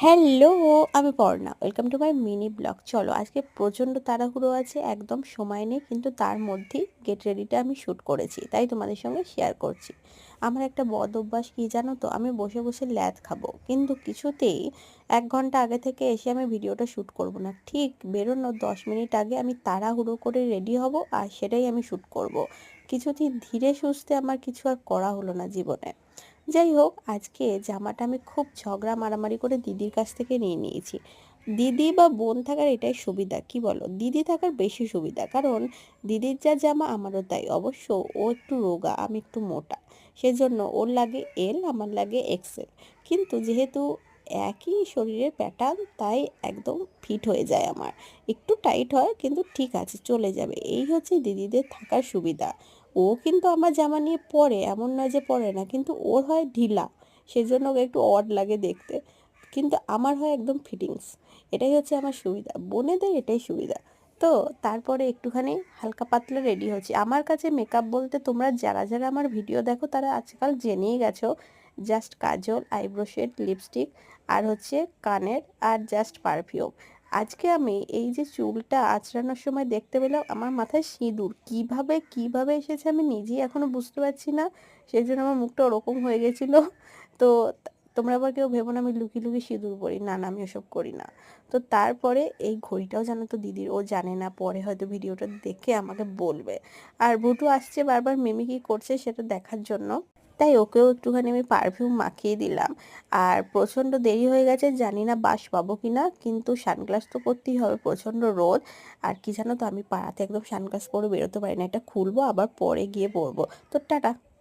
Hello, আমি Parna. Welcome to my mini blog. চলো আজকে প্রচণ্ড তাড়াহুড়ো আছে, একদম সময় নেই, কিন্তু তার মধ্যেই গেট রেডিটা আমি শ্যুট করেছি, তাই তোমাদের সঙ্গে শেয়ার করছি। আমার একটা বদ অভ্যাস কী জানো তো, আমি বসে বসে ল্যাদ খাবো, কিন্তু কিছুতেই 1 ঘন্টা আগে থেকে এসে আমি ভিডিওটা শ্যুট করব না। ঠিক বেরোনোর 10 মিনিট আগে আমি তাড়াহুড়ো করে রেডি হব, আর সেটাই আমি শ্যুট করব। কিছুতেই ধীরে সুস্থে আমার কিছু আর করা হলো না জীবনে। যাই হোক, আজকে জামাটা আমি খুব ঝগড়া মারামারি করে দিদির কাছ থেকে নিয়ে নিয়েছি। দিদি বা বোন থাকার এটাই সুবিধা, কি বলো? দিদি থাকার বেশি সুবিধা, কারণ দিদির যা জামা আমারও তাই। অবশ্য ও একটু রোগা, আমি একটু মোটা, সেজন্য ওর লাগে এল, আমার লাগে এক্সেল। কিন্তু যেহেতু একই শরীরের প্যাটার্ন, তাই একদম ফিট হয়ে যায় আমার। একটু টাইট হয়, কিন্তু ঠিক আছে, চলে যাবে। এই হচ্ছে দিদিদের থাকার সুবিধা। ও কিন্তু আমার জামা নিয়ে পরে, এমন নয় যে পরে না, কিন্তু ওর হয় ঢিলা, সেজন্য ওকে একটু অড লাগে দেখতে। কিন্তু আমার হয় একদম ফিটিংস। এটাই হচ্ছে আমার সুবিধা, বোনেদের এটাই সুবিধা। তো তারপরে একটুখানি হালকা পাতলা রেডি হচ্ছে। আমার কাছে মেকআপ বলতে, তোমরা যারা যারা আমার ভিডিও দেখো তারা আজকাল জেনেই গেছো, জাস্ট কাজল, আইব্রো শেড, লিপস্টিক, আর হচ্ছে কানের, আর জাস্ট পারফিউম। আজকে আমি এই যে চুলটা আঁচড়ানোর সময় দেখতে পেলাম আমার মাথায় সিঁদুর কিভাবে কিভাবে এসেছে আমি নিজেই এখনো বুঝতে পারছি না। সেই জন্য আমার মুখটা ওরকম হয়ে গেছিলো। তো তোমরা আবার কেউ ভেবো না আমি লুকিয়ে লুকিয়ে সিঁদুর পরি, না না, আমি ওসব করি না। তো তারপরে এই ঘড়িটাও জানো তো দিদির, ও জানে না, পরে হয়তো ভিডিওটা দেখে আমাকে বলবে। আর বুটু আসছে বারবার মিমি কি করছে সেটা দেখার জন্য, তাই ওকেও একটুখানি আমি পারফিউম মাখিয়ে দিলাম। আর প্রচণ্ড দেরি হয়ে গেছে, জানি না বাস পাবো কি না, কিন্তু সানগ্লাস তো করতেই হবে, প্রচণ্ড রোদ। আর কি জানো তো, আমি পাড়াতে একদম সানগ্লাস পরে বেরোতে পারি না, এটা খুলবো আবার পরে গিয়ে পরবো। তো টাটা।